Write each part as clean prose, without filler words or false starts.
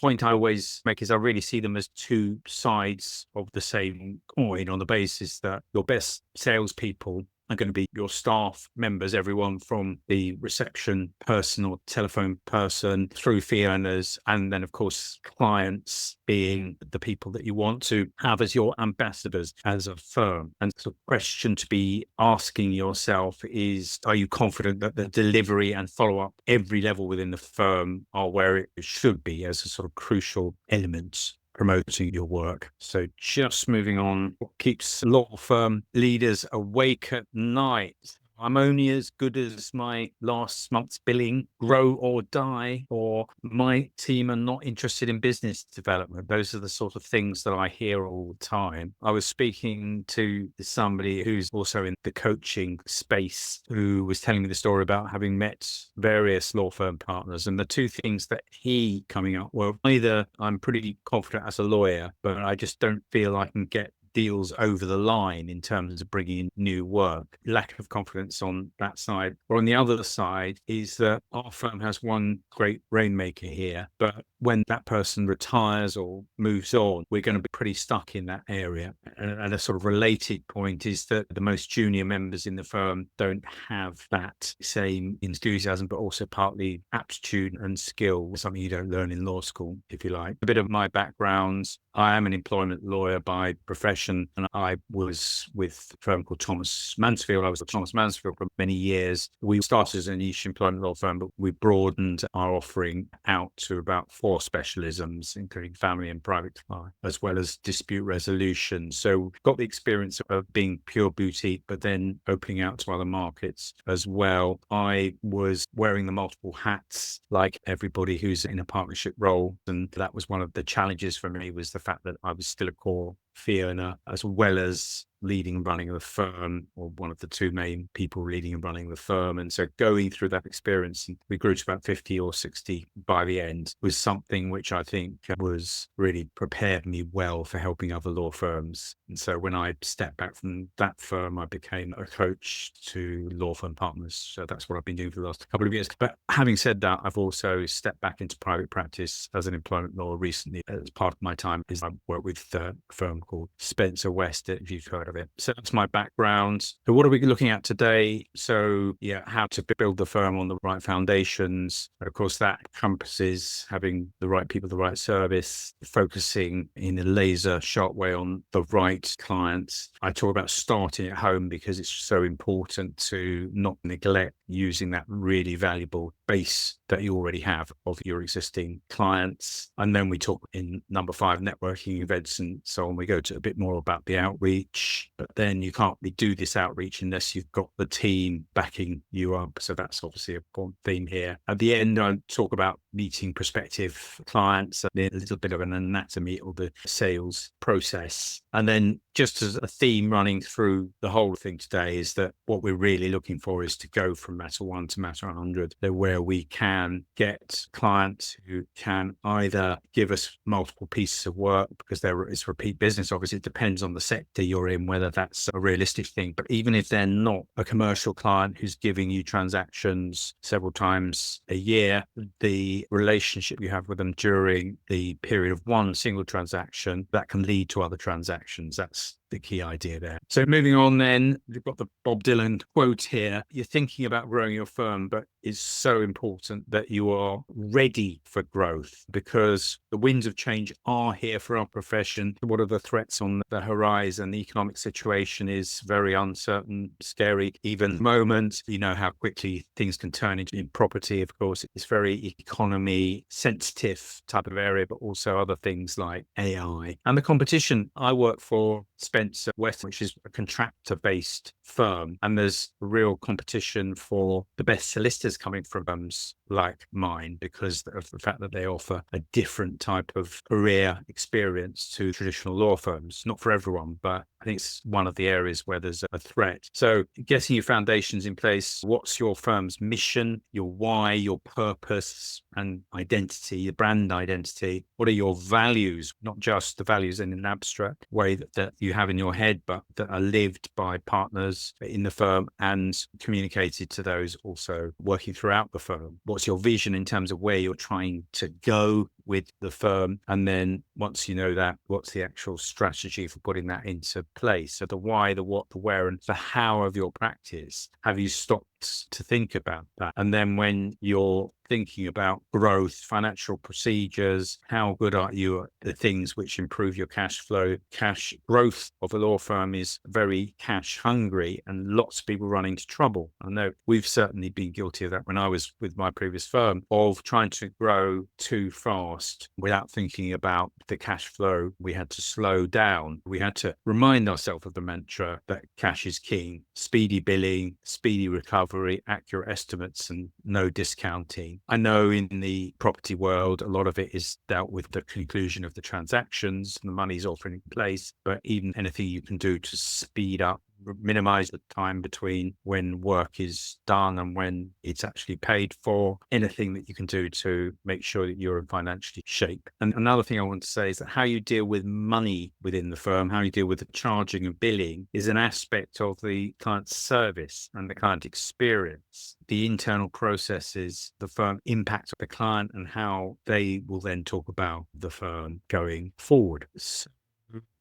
point I always make is I really see them as two sides of the same coin, on the basis that your best salespeople are going to be your staff members, everyone from the reception person or telephone person through fee earners, and then, of course, clients being the people that you want to have as your ambassadors as a firm. And the question to be asking yourself is, are you confident that the delivery and follow-up every level within the firm are where it should be as a sort of crucial element promoting your work? So just moving on, what keeps law firm leaders awake at night? I'm only as good as my last month's billing, grow or die, or my team are not interested in business development. Those are the sort of things that I hear all the time. I was speaking to somebody who's also in the coaching space, who was telling me the story about having met various law firm partners. And the two things that he coming up were, either I'm pretty confident as a lawyer, but I just don't feel I can get deals over the line in terms of bringing in new work, lack of confidence on that side. Or on the other side is that our firm has one great rainmaker here, but when that person retires or moves on, we're going to be pretty stuck in that area. And a sort of related point is that the most junior members in the firm don't have that same enthusiasm, but also partly aptitude and skill, something you don't learn in law school, if you like. A bit of my background, I am an employment lawyer by profession, and I was with a firm called Thomas Mansfield. I was at Thomas Mansfield for many years. We started as a niche employment law firm, but we broadened our offering out to about 4 specialisms, including family and private client, as well as dispute resolution. So got the experience of being pure boutique, but then opening out to other markets as well. I was wearing the multiple hats like everybody who's in a partnership role. And that was one of the challenges for me, was the fact that I was still a core fee earner, as well as leading and running the firm, or one of the 2 main people leading and running the firm. And so going through that experience, we grew to about 50 or 60 by the end, was something which I think was really prepared me well for helping other law firms. And so when I stepped back from that firm, I became a coach to law firm partners. So that's what I've been doing for the last couple of years. But having said that, I've also stepped back into private practice as an employment lawyer recently. As part of my time is I work with a firm called Spencer West, if you've heard of it. So that's my background. So what are we looking at today? So how to build the firm on the right foundations. And of course, that encompasses having the right people, the right service, focusing in a laser sharp way on the right clients. I talk about starting at home because it's so important to not neglect using that really valuable base that you already have of your existing clients. And then we talk in number 5, networking events and so on. We go to a bit more about the outreach, but then you can't really do this outreach unless you've got the team backing you up. So that's obviously a important theme here. At the end, I talk about meeting prospective clients, a little bit of an anatomy of the sales process. And then just as a theme running through the whole thing today is that what we're really looking for is to go from matter 1 to matter 100, where we can get clients who can either give us multiple pieces of work, because it's repeat business. Obviously, it depends on the sector you're in, whether that's a realistic thing. But even if they're not a commercial client who's giving you transactions several times a year, the relationship you have with them during the period of one single transaction, that can lead to other transactions. That's the key idea there. So moving on then, we've got the Bob Dylan quote here. You're thinking about growing your firm, but it's so important that you are ready for growth, because the winds of change are here for our profession. What are the threats on the horizon? The economic situation is very uncertain, scary. Even the moment, you know how quickly things can turn in property. Of course, it's very economy sensitive type of area, but also other things like AI. And the competition, I work for Spencer West, which is a contractor-based firm, and there's real competition for the best solicitors coming from firms like mine, because of the fact that they offer a different type of career experience to traditional law firms. Not for everyone, but I think it's one of the areas where there's a threat. So getting your foundations in place, what's your firm's mission, your why, your purpose and identity, the brand identity? What are your values? Not just the values in an abstract way that you have in your head, but that are lived by partners in the firm and communicated to those also working throughout the firm. What's your vision in terms of where you're trying to go? with the firm. And then once you know that, what's the actual strategy for putting that into place? So the why, the what, the where, and the how of your practice. Have you stopped to think about that? And then when you're thinking about growth, financial procedures, how good are you at the things which improve your cash flow? Cash growth of a law firm is very cash hungry, and lots of people run into trouble. I know we've certainly been guilty of that when I was with my previous firm, of trying to grow too fast without thinking about the cash flow. We had to slow down. We had to remind ourselves of the mantra that cash is king, speedy billing, speedy recovery, accurate estimates, and no discounting. I know in the property world, a lot of it is dealt with the conclusion of the transactions, and the money's often in place, but even anything you can do to speed up, minimize the time between when work is done and when it's actually paid for, anything that you can do to make sure that you're in financially shape. And another thing I want to say is that how you deal with money within the firm, how you deal with the charging and billing, is an aspect of the client service and the client experience. The internal processes, the firm impact the client, and how they will then talk about the firm going forward. So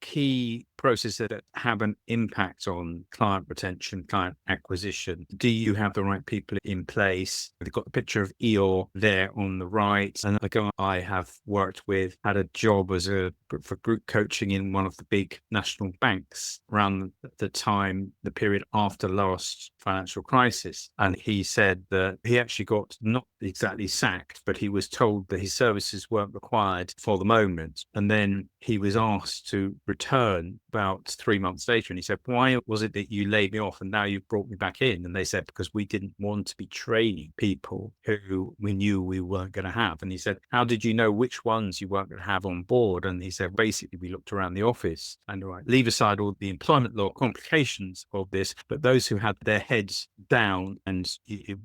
key processes that have an impact on client retention, client acquisition. Do you have the right people in place? They've got the picture of Eeyore there on the right. And a guy I have worked with had a job for group coaching in one of the big national banks around the period after last financial crisis. And he said that he actually got not exactly sacked, but he was told that his services weren't required for the moment. And then he was asked to return about 3 months later. And he said, why was it that you laid me off and now you've brought me back in? And they said, because we didn't want to be training people who we knew we weren't going to have. And he said, how did you know which ones you weren't going to have on board? And he said, basically, we looked around the office and leave aside all the employment law complications of this, but those who had their heads down and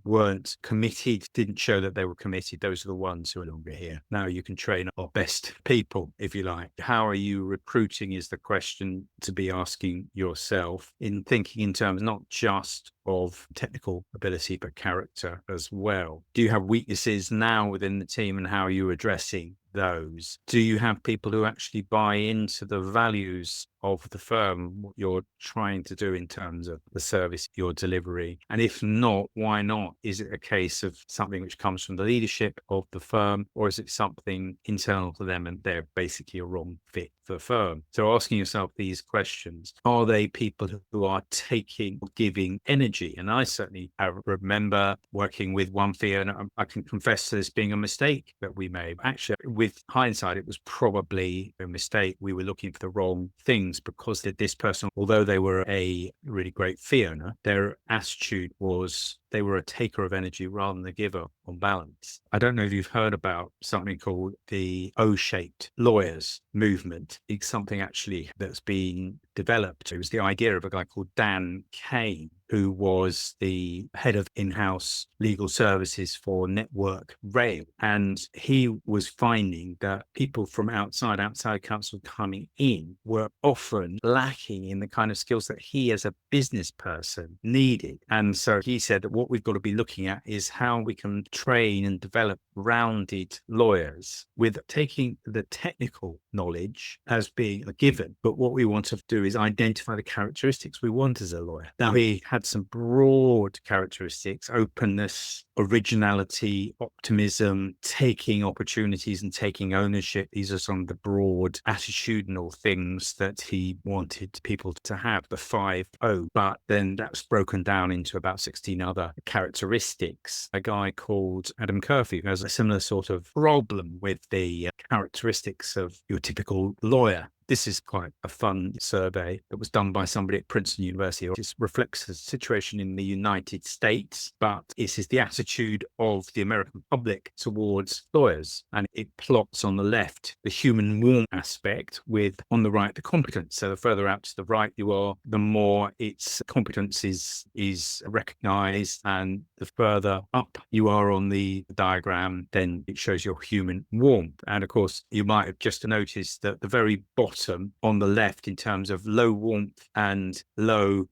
weren't committed, didn't show that they were committed, those are the ones who are no longer here. Now you can train our best people, if you like. How are you recruiting is the question to be asking yourself, in thinking in terms not just of technical ability, but character as well. Do you have weaknesses now within the team, and how are you addressing those? Do you have people who actually buy into the values of the firm, what you're trying to do in terms of the service you're delivering? And if not, why not? Is it a case of something which comes from the leadership of the firm, or is it something internal to them and they're basically a wrong fit for the firm? So asking yourself these questions, are they people who are giving energy? And I certainly remember working with one fee, and I can confess to this being a mistake that we made. Actually, with hindsight, it was probably a mistake. We were looking for the wrong things, because this person, although they were a really great fee owner, their attitude was they were a taker of energy rather than a giver on balance. I don't know if you've heard about something called the O-shaped lawyers movement. It's something actually that's been developed. It was the idea of a guy called Dan Kane, who was the head of in-house legal services for Network Rail. And he was finding that people from outside counsel coming in were often lacking in the kind of skills that he as a business person needed. And so he said that what we've got to be looking at is how we can train and develop rounded lawyers with taking the technical knowledge as being a given. But what we want to do is identify the characteristics we want as a lawyer. Now, he had some broad characteristics: openness, originality, optimism, taking opportunities and taking ownership. These are some of the broad attitudinal things that he wanted people to have, the 5 O. But then that's broken down into about 16 other characteristics. A guy called Adam Curfew has a similar sort of problem with the characteristics of your typical lawyer. This is quite a fun survey that was done by somebody at Princeton University. It reflects the situation in the United States, but it is the attitude of the American public towards lawyers. And it plots on the left the human warmth aspect, with on the right the competence. So the further out to the right you are, the more its competence is recognized and the further up you are on the diagram, then it shows your human warmth. And of course, you might have just noticed that the very bottom on the left, in terms of low warmth and low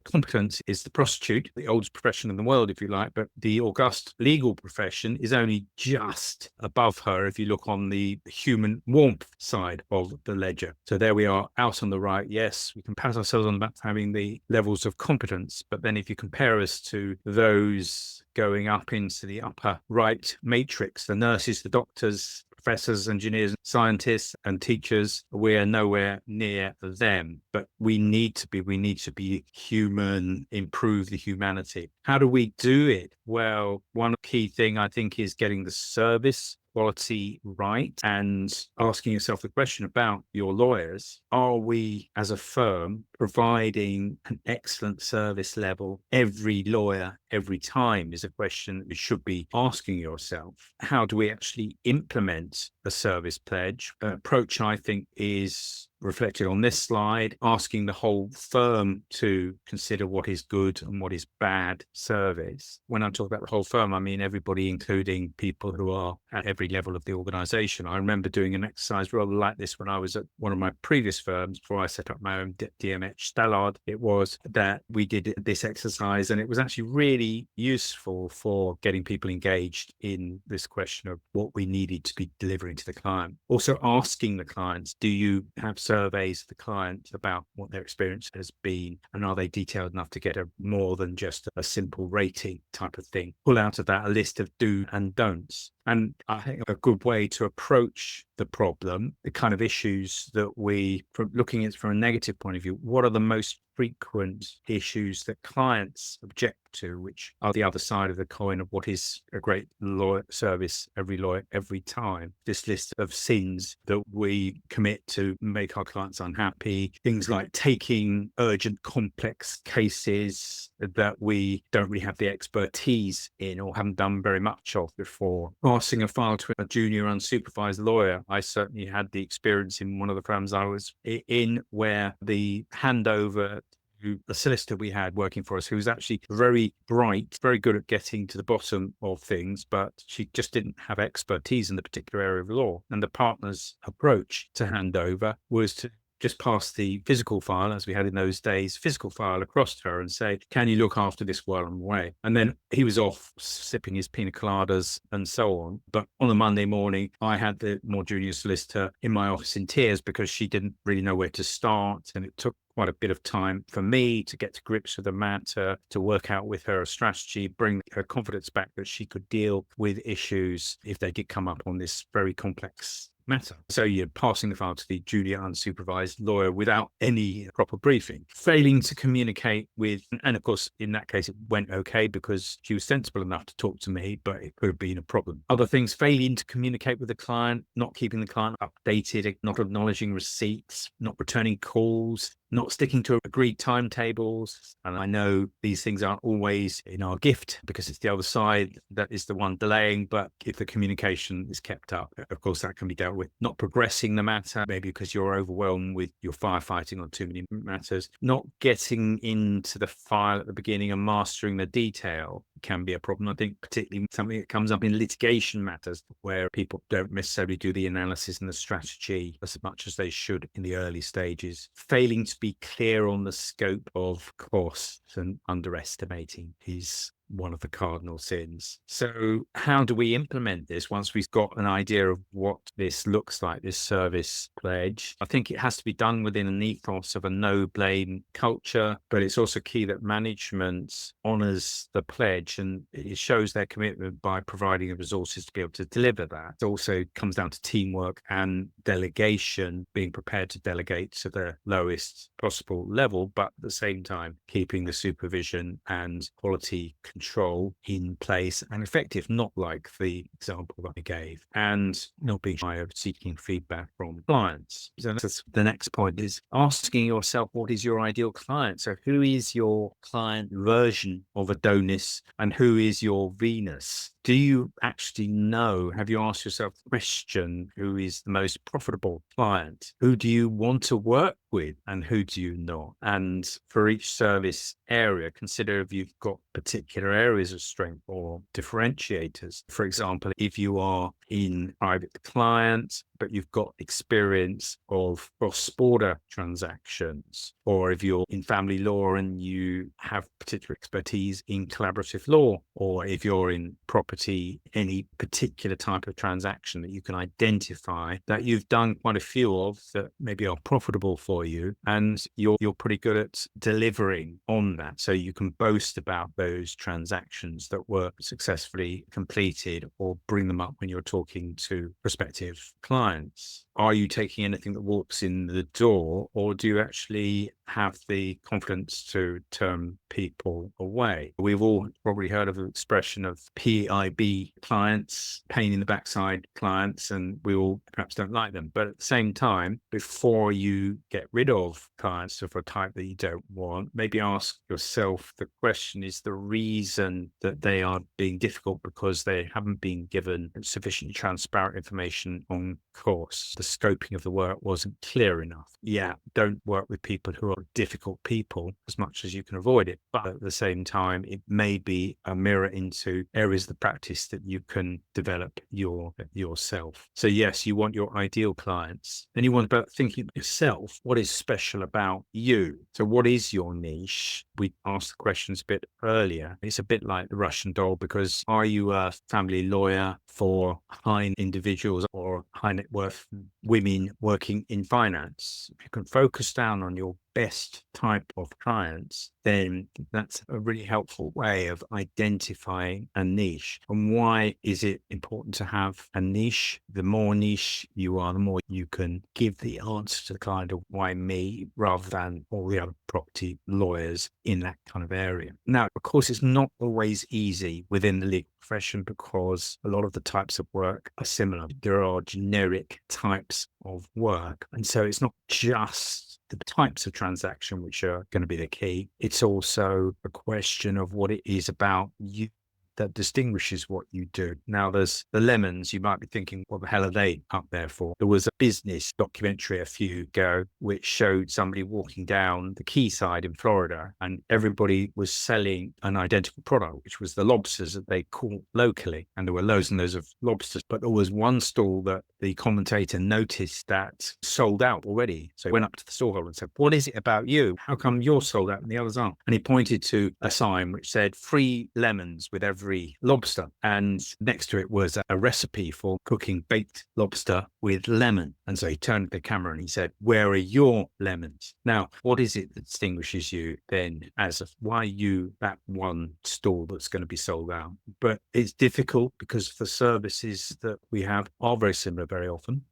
competence, is the prostitute, the oldest profession in the world, if you like. But the august legal profession is only just above her if you look on the human warmth side of the ledger. So there we are out on the right. Yes, we can pat ourselves on the back for having the levels of competence. But then if you compare us to those going up into the upper right matrix, the nurses, the doctors, professors, engineers, scientists, and teachers, we're nowhere near them. But we need to be human, improve the humanity. How do we do it? Well, one key thing I think is getting the service quality right and asking yourself the question about your lawyers. Are we as a firm providing an excellent service level? Every lawyer, every time, is a question that you should be asking yourself. How do we actually implement a service pledge? Approach, I think, is reflected on this slide, asking the whole firm to consider what is good and what is bad service. When I talk about the whole firm, I mean everybody, including people who are at every level of the organization. I remember doing an exercise rather like this when I was at one of my previous firms before I set up my own DMH Stallard. It was that we did this exercise, and it was actually really useful for getting people engaged in this question of what we needed to be delivering to the client. Also asking the clients, do you have surveys of the client about what their experience has been, and are they detailed enough to get a more than just a simple rating type of thing? Pull out of that a list of do and don'ts. And I think a good way to approach the problem, the kind of issues that from looking at it from a negative point of view, what are the most frequent issues that clients object to, which are the other side of the coin of what is a great lawyer service, every lawyer, every time. This list of sins that we commit to make our clients unhappy, things like taking urgent, complex cases that we don't really have the expertise in or haven't done very much of before. Passing a file to a junior unsupervised lawyer. I certainly had the experience in one of the firms I was in where the handover to the solicitor we had working for us, who was actually very bright, very good at getting to the bottom of things, but she just didn't have expertise in the particular area of law. And the partner's approach to handover was to just pass the physical file, as we had in those days, physical file across to her and say, can you look after this while I'm away? And then he was off sipping his pina coladas and so on. But on a Monday morning, I had the more junior solicitor in my office in tears because she didn't really know where to start. And it took quite a bit of time for me to get to grips with the matter, to work out with her a strategy, bring her confidence back that she could deal with issues if they did come up on this very complex matter. So you're passing the file to the junior unsupervised lawyer without any proper briefing, failing to communicate with, and of course, in that case, it went okay because she was sensible enough to talk to me, but it could have been a problem. Other things, failing to communicate with the client, not keeping the client updated, not acknowledging receipts, not returning calls, not sticking to agreed timetables. And I know these things aren't always in our gift because it's the other side that is the one delaying. But if the communication is kept up, of course, that can be dealt with. Not progressing the matter, maybe because you're overwhelmed with your firefighting on too many matters. Not getting into the file at the beginning and mastering the detail can be a problem. I think particularly something that comes up in litigation matters where people don't necessarily do the analysis and the strategy as much as they should in the early stages. Failing to be clear on the scope of costs and underestimating is one of the cardinal sins. So how do we implement this once we've got an idea of what this looks like, this service pledge? I think it has to be done within an ethos of a no blame culture, but it's also key that management honors the pledge and it shows their commitment by providing the resources to be able to deliver that. It also comes down to teamwork and delegation, being prepared to delegate to the lowest possible level, but at the same time, keeping the supervision and quality control in place and effective, not like the example that I gave, and not being shy of seeking feedback from clients. So that's the next point, is asking yourself, what is your ideal client? So who is your client version of Adonis and who is your Venus? Do you actually know? Have you asked yourself the question, who is the most profitable client? Who do you want to work with and who do you not? And for each service area, consider if you've got particular areas of strength or differentiators. For example, if you are in private clients, but you've got experience of cross-border transactions, or if you're in family law and you have particular expertise in collaborative law, or if you're in property, any particular type of transaction that you can identify that you've done quite a few of that maybe are profitable for you, and you're pretty good at delivering on that. So you can boast about those transactions that were successfully completed or bring them up when you're talking to prospective clients. Are you taking anything that walks in the door, or do you actually have the confidence to turn people away? We've all probably heard of the expression of PIB clients, pain in the backside clients, and we all perhaps don't like them. But at the same time, before you get rid of clients of a type that you don't want, maybe ask yourself the question, is the reason that they are being difficult because they haven't been given sufficiently transparent information on course? The scoping of the work wasn't clear enough. Yeah, don't work with people who are difficult people as much as you can avoid it. But at the same time, it may be a mirror into areas of the practice that you can develop yourself. So yes, you want your ideal clients. Then you want about thinking yourself, what is special about you? So what is your niche? We asked the questions a bit earlier. It's a bit like the Russian doll, because are you a family lawyer for high individuals or high net worth women working in finance? If you can focus down on your best type of clients, then that's a really helpful way of identifying a niche. And why is it important to have a niche? The more niche you are, the more you can give the answer to the client of why me, rather than all the other property lawyers in that kind of area. Now, of course, it's not always easy within the legal profession, because a lot of the types of work are similar. There are generic types of work. And so it's not just the types of transaction which are going to be the key. It's also a question of what it is about you that distinguishes what you do. Now, there's the lemons. You might be thinking, what the hell are they up there for? There was a business documentary a few ago which showed somebody walking down the quayside in Florida, and everybody was selling an identical product, which was the lobsters that they caught locally. And there were loads and loads of lobsters, but there was one stall that the commentator noticed that sold out already. So he went up to the storeholder and said, what is it about you? How come you're sold out and the others aren't? And he pointed to a sign which said free lemons with every lobster. And next to it was a recipe for cooking baked lobster with lemon. And so he turned to the camera and he said, where are your lemons? Now, what is it that distinguishes you then as why you that one stall that's going to be sold out? But it's difficult because the services that we have are very similar very often.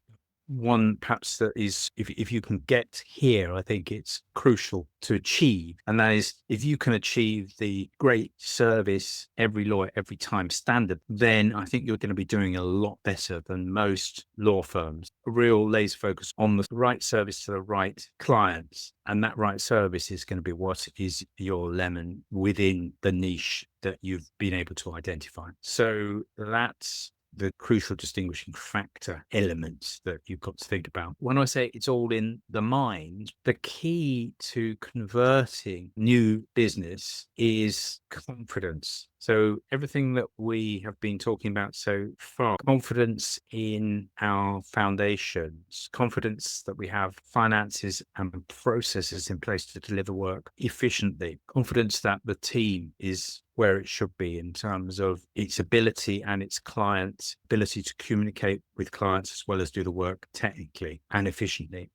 One perhaps that is, if you can get here, I think it's crucial to achieve. And that is, if you can achieve the great service every lawyer, every time standard, then I think you're going to be doing a lot better than most law firms. A real laser focus on the right service to the right clients. And that right service is going to be what is your lemon within the niche that you've been able to identify. So that's the crucial distinguishing factor elements that you've got to think about. When I say it's all in the mind, the key to converting new business is confidence. So everything that we have been talking about so far, confidence in our foundations, confidence that we have finances and processes in place to deliver work efficiently, confidence that the team is where it should be in terms of its ability and its clients' ability to communicate with clients as well as do the work technically and efficiently.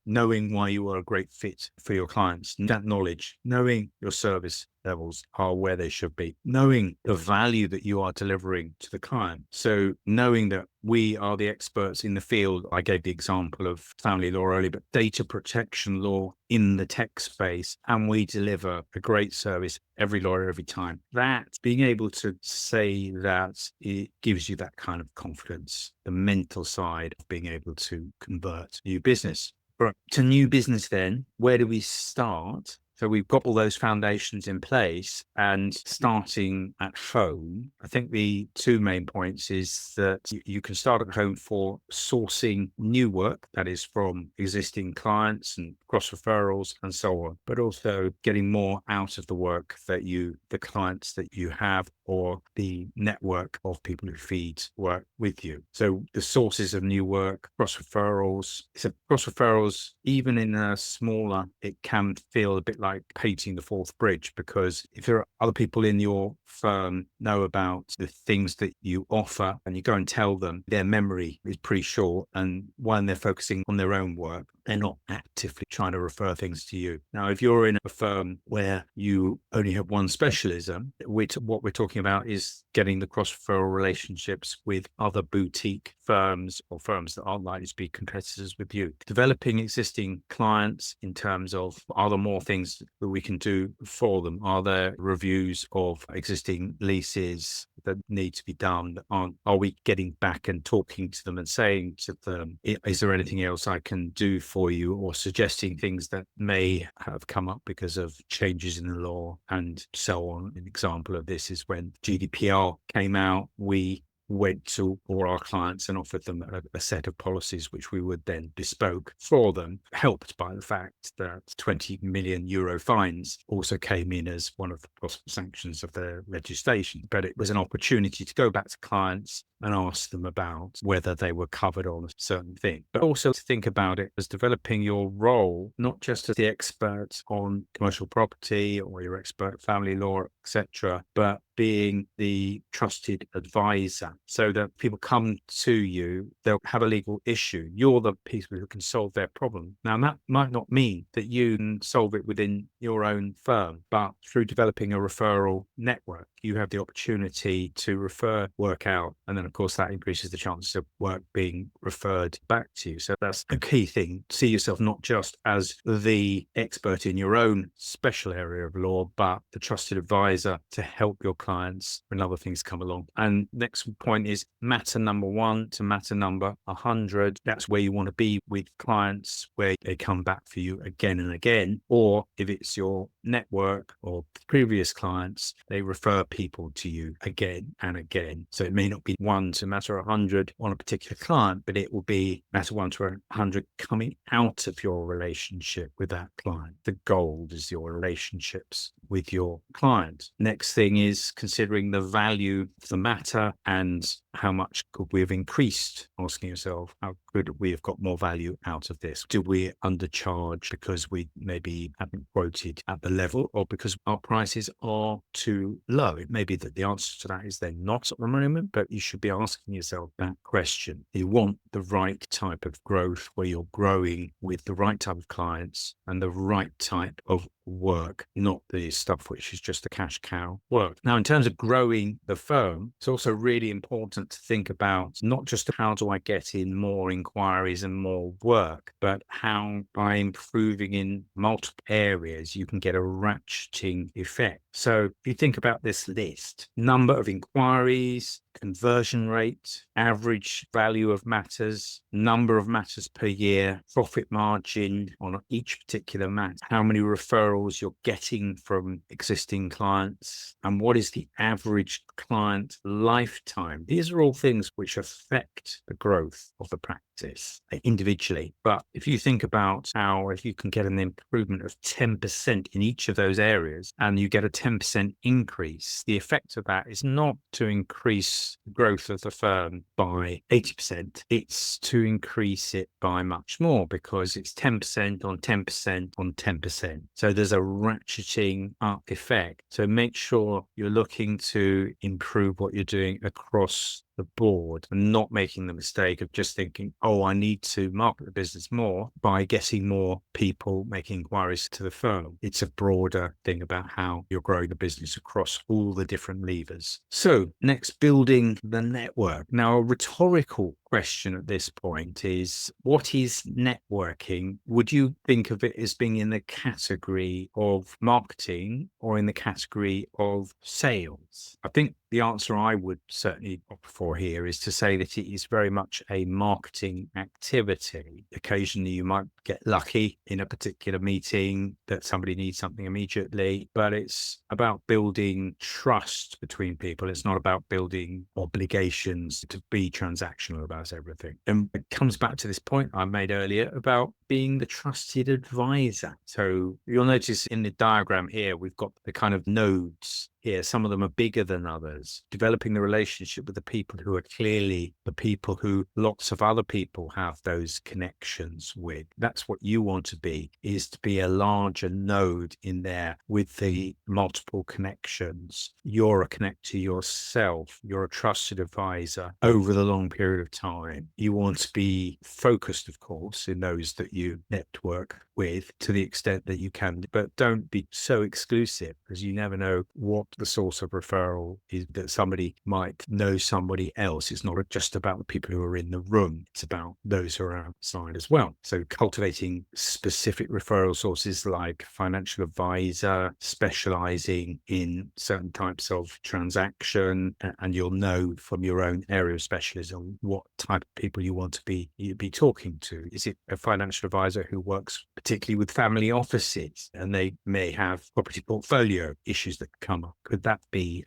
Knowing why you are a great fit for your clients, that knowledge, knowing your service levels are where they should be, knowing the value that you are delivering to the client. So knowing that we are the experts in the field. I gave the example of family law earlier, but data protection law in the tech space, and we deliver a great service every lawyer, every time. That being able to say that, it gives you that kind of confidence, the mental side of being able to convert new business. Right. To new business then, where do we start? So we've got all those foundations in place, and starting at home, I think the two main points is that you can start at home for sourcing new work, that is from existing clients and cross referrals and so on, but also getting more out of the work that the clients that you have, or the network of people who feed work with you. So the sources of new work, cross referrals. So cross referrals, even in a smaller, it can feel a bit like painting the fourth bridge, because if there are other people in your firm know about the things that you offer and you go and tell them, their memory is pretty short, and when they're focusing on their own work, they're not actively trying to refer things to you. Now, if you're in a firm where you only have one specialism, what we're talking about is getting the cross-referral relationships with other boutique firms or firms that aren't likely to be competitors with you. Developing existing clients in terms of, are there more things that we can do for them? Are there reviews of existing leases that need to be done? Are we getting back and talking to them and saying to them, is there anything else I can do for you, or suggesting things that may have come up because of changes in the law and so on? An example of this is when GDPR came out, we went to all our clients and offered them a set of policies which we would then bespoke for them, helped by the fact that 20 million euro fines also came in as one of the possible sanctions of their legislation. But it was an opportunity to go back to clients and ask them about whether they were covered on a certain thing, but also to think about it as developing your role, not just as the expert on commercial property or your expert family law, etc., but being the trusted advisor, so that people come to you, they'll have a legal issue. You're the people who can solve their problem. Now, that might not mean that you can solve it within your own firm, but through developing a referral network, you have the opportunity to refer work out. And then, of course, that increases the chances of work being referred back to you. So that's a key thing. See yourself not just as the expert in your own special area of law, but the trusted advisor to help your clients when other things come along. And next point is matter number 1 to matter number 100. That's where you want to be with clients, where they come back for you again and again. Or if it's your network or previous clients, they refer people to you again and again. So it may not be 1 to matter 100 on a particular client, but it will be matter 1 to 100 coming out of your relationship with that client. The gold is your relationships with your client. Next thing is considering the value of the matter and how much could we have increased, asking yourself, how could we have got more value out of this? Do we undercharge because we maybe haven't quoted at the level, or because our prices are too low? It may be that the answer to that is they're not at the moment, but you should be asking yourself that question. You want the right type of growth where you're growing with the right type of clients and the right type of work, not the stuff which is just a cash cow work. Now, in terms of growing the firm, it's also really important to think about not just how do I get in more inquiries and more work, but how by improving in multiple areas, you can get a ratcheting effect. So if you think about this list, number of inquiries, conversion rate, average value of matters, number of matters per year, profit margin on each particular matter, how many referrals you're getting from existing clients, and what is the average client lifetime. These are all things which affect the growth of the practice individually. But if you think about how if you can get an improvement of 10% in each of those areas and you get a 10% increase, the effect of that is not to increase the growth of the firm by 80%, it's to increase it by much more, because it's 10% on 10% on 10%. So there's a ratcheting up effect. So make sure you're looking to improve what you're doing across the board and not making the mistake of just thinking, oh, I need to market the business more by getting more people making inquiries to the firm. It's a broader thing about how you're growing the business across all the different levers. So next, building the network. Now, a rhetorical question at this point is, what is networking? Would you think of it as being in the category of marketing or in the category of sales? I think the answer I would certainly opt for metaphor here is to say that it is very much a marketing activity. Occasionally you might get lucky in a particular meeting that somebody needs something immediately, but it's about building trust between people. It's not about building obligations to be transactional about everything. And it comes back to this point I made earlier about being the trusted advisor. So you'll notice in the diagram here, we've got the kind of nodes here. Some of them are bigger than others. Developing the relationship with the people who are clearly the people who lots of other people have those connections with. That's what you want to be, is to be a larger node in there with the multiple connections. You're a connector yourself. You're a trusted advisor over the long period of time. You want to be focused, of course, in those that you network with to the extent that you can, but don't be so exclusive, because you never know what the source of referral is, that somebody might know somebody else. It's not just about the people who are in the room. It's about those who are outside as well. So cultivating specific referral sources like financial advisor, specializing in certain types of transaction, and you'll know from your own area of specialism what type of people you want to be talking to. Is it a financial advisor who works particularly with family offices and they may have property portfolio issues that come up? Could that be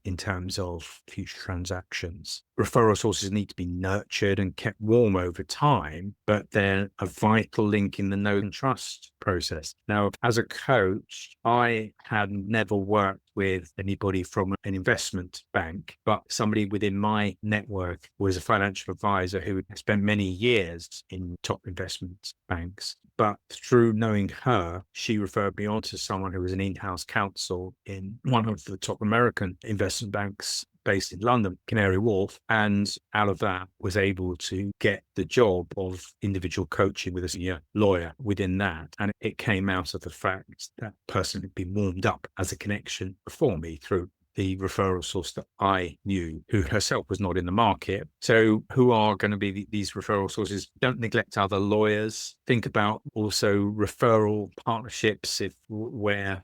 in terms of future transactions? Referral sources need to be nurtured and kept warm over time, but they're a vital link in the know and trust process. Now, as a coach, I had never worked with anybody from an investment bank, but somebody within my network was a financial advisor who had spent many years in top investment banks. But through knowing her, she referred me on to someone who was an in-house counsel in one of the top American investment banks based in London, Canary Wharf, and out of that was able to get the job of individual coaching with a senior lawyer within that. And it came out of the fact that person had been warmed up as a connection for me through the referral source that I knew, who herself was not in the market. So who are going to be these referral sources? Don't neglect other lawyers. Think about also referral partnerships, if where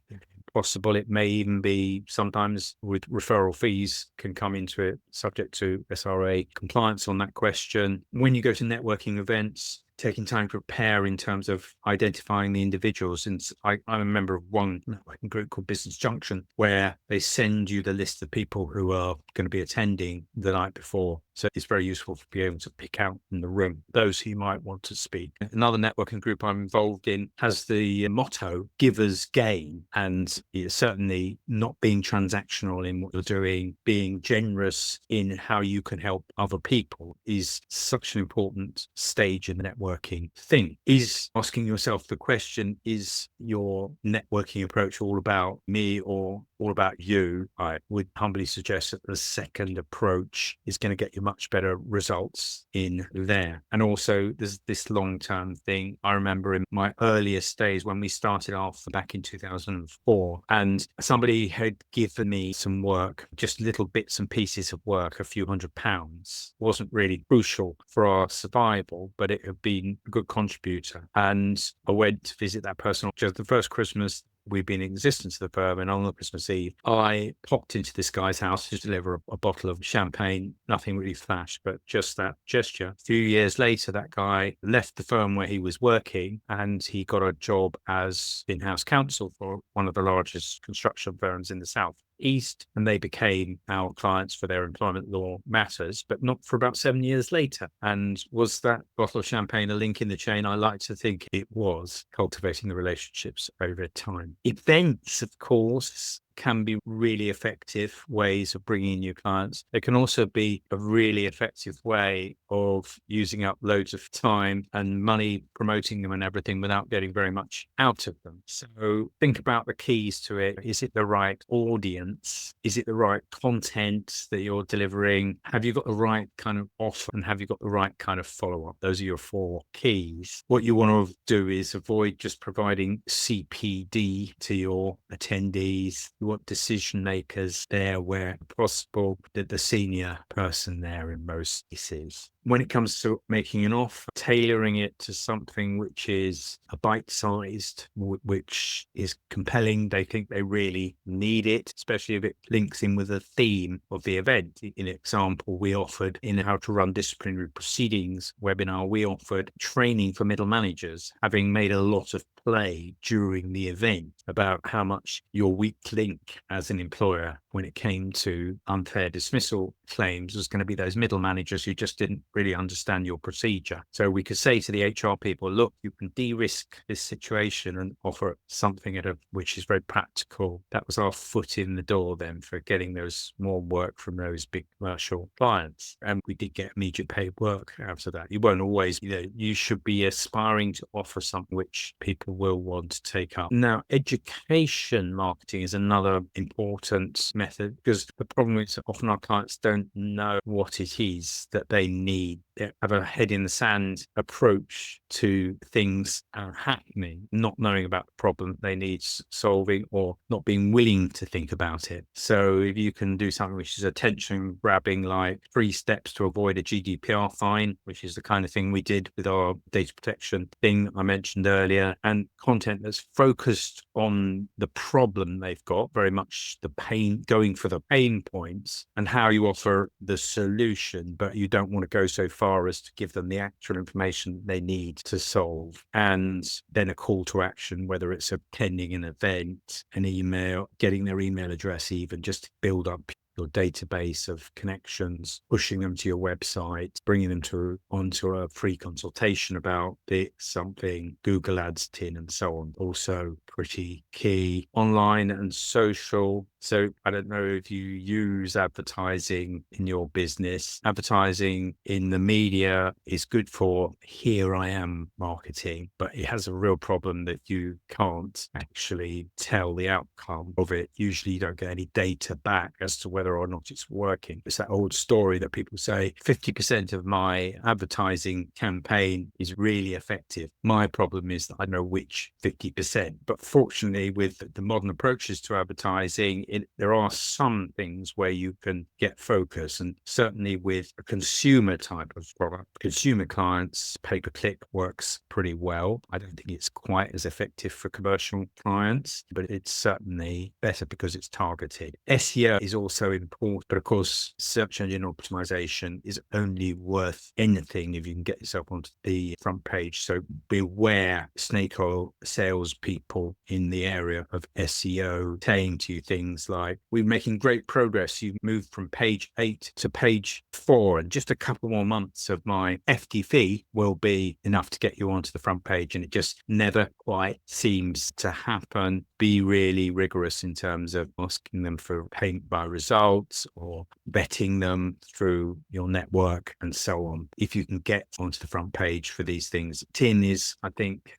possible. It may even be sometimes with referral fees can come into it, subject to SRA compliance on that question. When you go to networking events, taking time to prepare in terms of identifying the individuals. And I'm a member of one networking group called Business Junction, where they send you the list of people who are going to be attending the night before. So it's very useful to be able to pick out in the room those who might want to speak. Another networking group I'm involved in has the motto, givers gain. And certainly not being transactional in what you're doing, being generous in how you can help other people is such an important stage in the networking thing. Is asking yourself the question, is your networking approach all about me or all about you? I would humbly suggest that the second approach is going to get you much better results in there. And also there's this long-term thing. I remember in my earliest days when we started off back in 2004, and somebody had given me some work, just little bits and pieces of work, a few £100. Wasn't really crucial for our survival, but it had been a good contributor. And I went to visit that person just the first Christmas we've been in existence of the firm, and on the Christmas Eve, I popped into this guy's house to deliver a bottle of champagne. Nothing really flash, but just that gesture. A few years later, that guy left the firm where he was working, and he got a job as in-house counsel for one of the largest construction firms in the South East, and they became our clients for their employment law matters, but not for about 7 years later. And was that bottle of champagne a link in the chain? I like to think it was, cultivating the relationships over time. Events, of course, can be really effective ways of bringing in new clients. They can also be a really effective way of using up loads of time and money promoting them and everything without getting very much out of them. So think about the keys to it. Is it the right audience? Is it the right content that you're delivering? Have you got the right kind of offer? And have you got the right kind of follow-up? Those are your 4 keys. What you want to do is avoid just providing CPD to your attendees. You want decision makers there where possible, the senior person there in most cases. When it comes to making an offer, tailoring it to something which is a bite-sized, which is compelling. They think they really need it, especially if it links in with the theme of the event. In example, we offered in how to run disciplinary proceedings webinar, we offered training for middle managers, having made a lot of play during the event about how much your weak link as an employer when it came to unfair dismissal claims was going to be those middle managers who just didn't really understand your procedure. So we could say to the HR people, look, you can de-risk this situation and offer something which is very practical. That was our foot in the door then for getting those more work from those big commercial clients. And we did get immediate paid work out of that. You won't always, you should be aspiring to offer something which people will want to take up. Now, education marketing is another important method, because the problem is often our clients don't know what it is that they need. They have a head in the sand approach to things happening, not knowing about the problem they need solving or not being willing to think about it. So if you can do something which is attention grabbing, like 3 steps to avoid a GDPR fine, which is the kind of thing we did with our data protection thing I mentioned earlier, and content that's focused on the problem they've got, very much the pain, going for the pain points and how you offer the solution, but you don't want to go so far as to give them the actual information they need to solve. And then a call to action, whether it's attending an event, an email, getting their email address, even just to build up your database of connections, pushing them to your website, bringing them onto a free consultation about something, Google Ads tin and so on. Also pretty key. Online and social. So I don't know if you use advertising in your business. Advertising in the media is good for here I am marketing, but it has a real problem that you can't actually tell the outcome of it. Usually you don't get any data back as to whether or not it's working. It's that old story that people say 50% of my advertising campaign is really effective. My problem is that I know which 50%. But fortunately, with the modern approaches to advertising, there are some things where you can get focus, and certainly with a consumer type of product, consumer clients, pay-per-click works pretty well. I don't think it's quite as effective for commercial clients, but it's certainly better because it's targeted. SEO is also important, but of course, search engine optimization is only worth anything if you can get yourself onto the front page. So beware snake oil salespeople in the area of SEO saying to you things like, we're making great progress. You've moved from page 8 to page 4, and just a couple more months of my FTP will be enough to get you onto the front page. And it just never quite seems to happen. Be really rigorous in terms of asking them for payment by results or vetting them through your network and so on. If you can get onto the front page for these things, tin is, I think,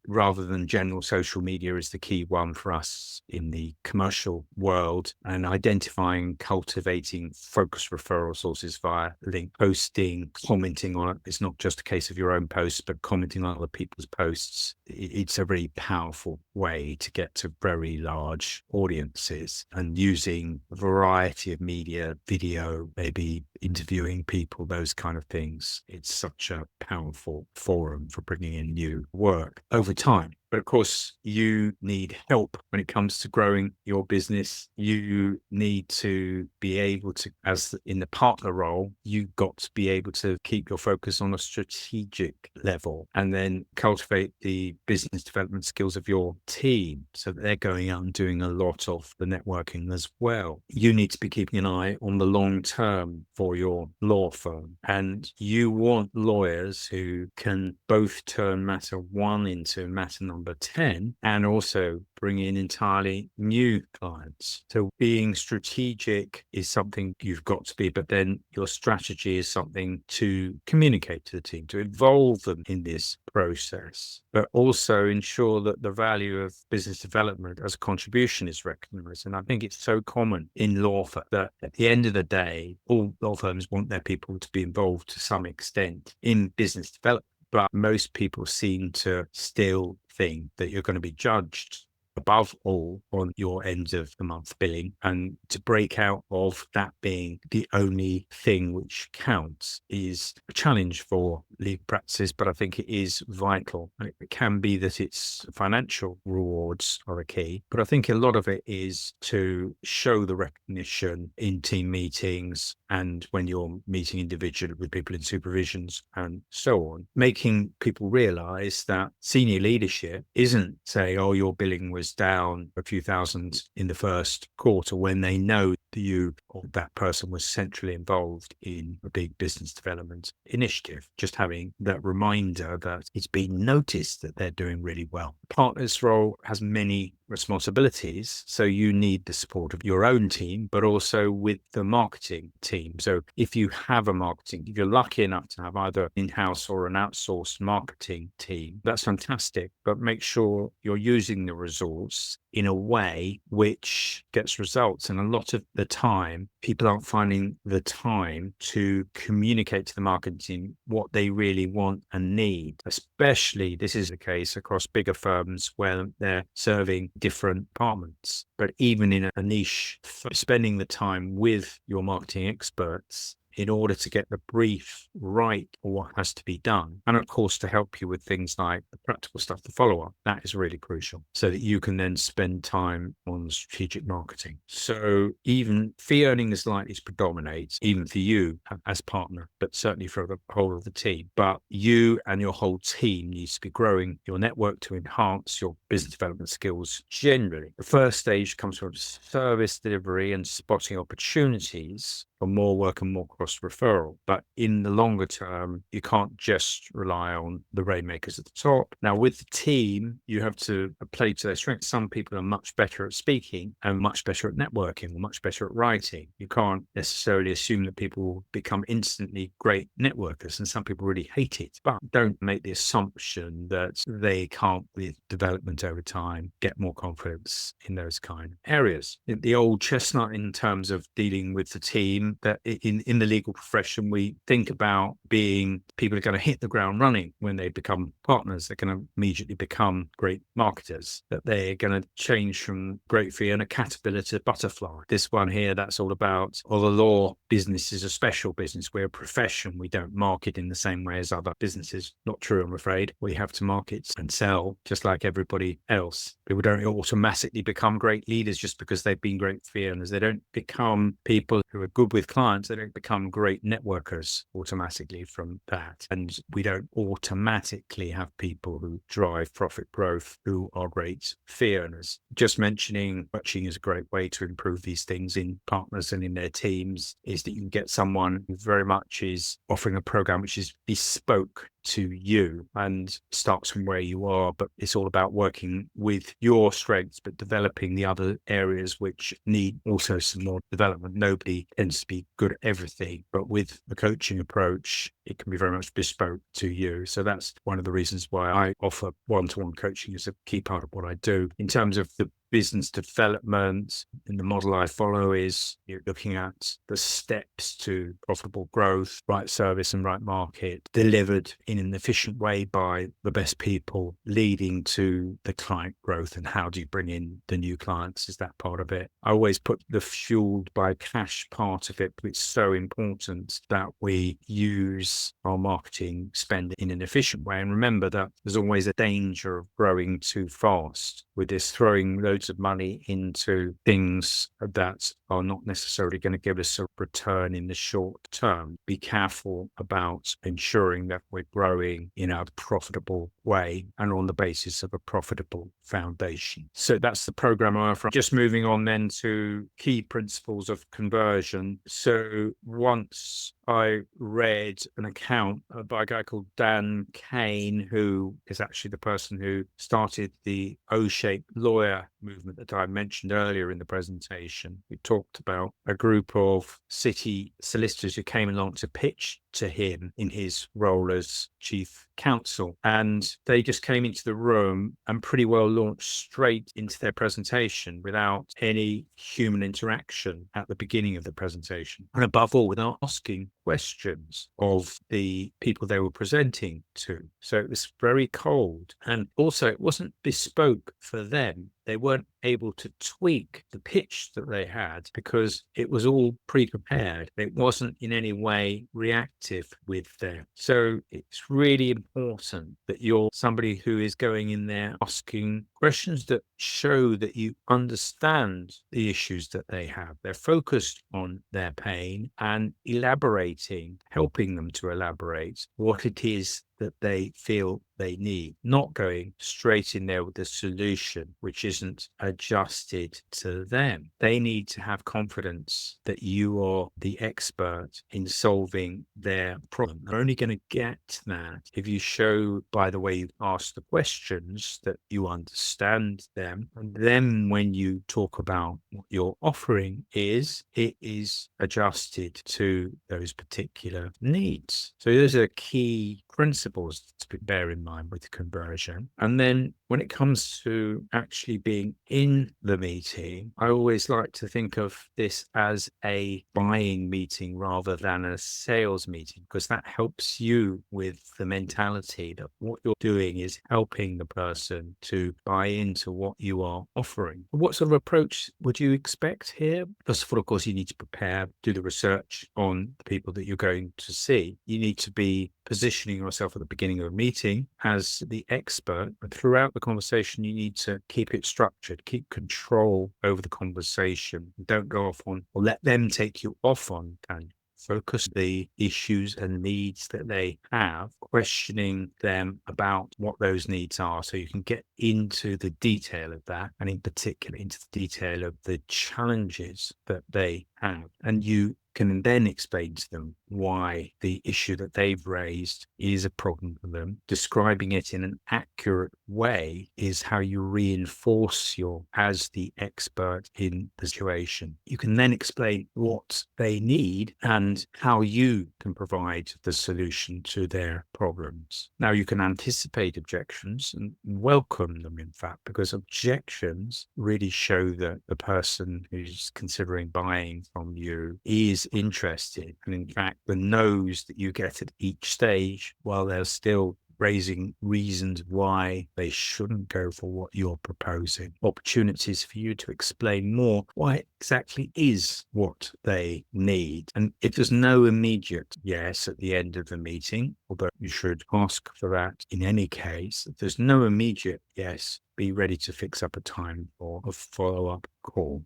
rather than general social media, is the key one for us in the commercial world, and identifying, cultivating focused referral sources via link posting, commenting on it. It's not just a case of your own posts, but commenting on other people's posts. It's a very powerful way to get to very large audiences, and using a variety of media, video, maybe interviewing people, those kind of things. It's such a powerful forum for bringing in new work over time. But of course, you need help when it comes to growing your business. You need to be able to, as in the partner role, you've got to be able to keep your focus on a strategic level and then cultivate the business development skills of your team so that they're going out and doing a lot of the networking as well. You need to be keeping an eye on the long term for your law firm. And you want lawyers who can both turn matter 1 into matter number 10 and also bring in entirely new clients. So being strategic is something you've got to be, but then your strategy is something to communicate to the team, to involve them in this process, but also ensure that the value of business development as a contribution is recognized. And I think it's so common in law firms that at the end of the day, all law firms want their people to be involved to some extent in business development. But most people seem to still think that you're going to be judged above all on your end of the month billing. And to break out of that being the only thing which counts is a challenge for legal practices, but I think it is vital. And it can be that it's financial rewards are a key, but I think a lot of it is to show the recognition in team meetings and when you're meeting individually with people in supervisions and so on, making people realize that senior leadership isn't saying, oh, your billing was down a few thousand in the first quarter, when they know that you or that person was centrally involved in a big business development initiative. Just having that reminder that it's been noticed that they're doing really well. Partner's role has many responsibilities, so you need the support of your own team, but also with the marketing team. So if you have a marketing, if you're lucky enough to have either in-house or an outsourced marketing team, that's fantastic, but make sure you're using the resource in a way which gets results. And a lot of the time, people aren't finding the time to communicate to the marketing team what they really want and need. Especially this is the case across bigger firms where they're serving different departments. But even in a niche, spending the time with your marketing experts in order to get the brief right for what has to be done. And of course, to help you with things like the practical stuff, the follow-up, that is really crucial so that you can then spend time on strategic marketing. So even fee earning is likely to predominate, even for you as partner, but certainly for the whole of the team. But you and your whole team needs to be growing your network to enhance your business development skills generally. The first stage comes from service delivery and spotting opportunities for more work and more cross referral. But in the longer term, you can't just rely on the rainmakers at the top. Now, with the team, you have to play to their strengths. Some people are much better at speaking and much better at networking or much better at writing. You can't necessarily assume that people will become instantly great networkers, and some people really hate it. But don't make the assumption that they can't, with development over time, get more confidence in those kind of areas. The old chestnut in terms of dealing with the team, that in the legal profession, we think about being people are going to hit the ground running when they become partners. They're going to immediately become great marketers, that they're going to change from great fee and a caterpillar to butterfly. This one here, that's all about, well, the law business is a special business. We're a profession. We don't market in the same way as other businesses. Not true, I'm afraid. We have to market and sell just like everybody else. People don't automatically become great leaders just because they've been great fee earners. They don't become people who are good with clients. They don't become great networkers automatically from that. And we don't automatically have people who drive profit growth who are great fee earners. Just mentioning coaching is a great way to improve these things in partners and in their teams, is that you can get someone who very much is offering a program which is bespoke to you and starts from where you are, but it's all about working with your strengths, but developing the other areas which need also some more development. Nobody tends to be good at everything, but with the coaching approach, it can be very much bespoke to you. So that's one of the reasons why I offer one-to-one coaching as a key part of what I do. In terms of the business development, and the model I follow is you're looking at the steps to profitable growth, right service and right market, delivered in an efficient way by the best people, leading to the client growth. And how do you bring in the new clients? Is that part of it? I always put the fueled by cash part of it, but it's so important that we use our marketing spend in an efficient way. And remember that there's always a danger of growing too fast with this, throwing loads of money into things that are not necessarily going to give us a return in the short term. Be careful about ensuring that we're growing in a profitable way and on the basis of a profitable foundation. So that's the program I offer. Just moving on then to key principles of conversion. So once I read an account by a guy called Dan Kane, who is actually the person who started the O-shaped lawyer movement that I mentioned earlier in the presentation. We talked about a group of city solicitors who came along to pitch to him in his role as chief counsel. And they just came into the room and pretty well launched straight into their presentation without any human interaction at the beginning of the presentation. And above all, without asking questions of the people they were presenting to. So it was very cold. And also, it wasn't bespoke for them. they weren't able to tweak the pitch that they had because it was all pre-prepared. It wasn't in any way reactive with them. So it's really important that you're somebody who is going in there asking questions that show that you understand the issues that they have. They're focused on their pain and elaborating, helping them to elaborate what it is that they feel they need, not going straight in there with the solution, which isn't adjusted to them. They need to have confidence that you are the expert in solving their problem. They're only going to get that if you show by the way you ask the questions that you understand them. And then when you talk about what your offering is, it is adjusted to those particular needs. So those are key principles to bear in mind with conversion. And then when it comes to actually being in the meeting, I always like to think of this as a buying meeting rather than a sales meeting, because that helps you with the mentality that what you're doing is helping the person to buy into what you are offering. What sort of approach would you expect here? First of all, of course, you need to prepare, do the research on the people that you're going to see. You need to be positioning yourself at the beginning of a meeting as the expert, but throughout the conversation, you need to keep it structured, keep control over the conversation. Don't go off on or let them take you off on tangents. Focus the issues and needs that they have, questioning them about what those needs are so you can get into the detail of that, and in particular into the detail of the challenges that they have. And you can then explain to them why the issue that they've raised is a problem for them. Describing it in an accurate way is how you reinforce your as the expert in the situation. You can then explain what they need and how you can provide the solution to their problems. Now, you can anticipate objections and welcome them, in fact, because objections really show that the person who's considering buying from you is interested. And in fact, the no's that you get at each stage, while they're still raising reasons why they shouldn't go for what you're proposing, opportunities for you to explain more why it exactly is what they need. And if there's no immediate yes at the end of the meeting, although you should ask for that in any case, if there's no immediate yes, be ready to fix up a time for a follow-up call.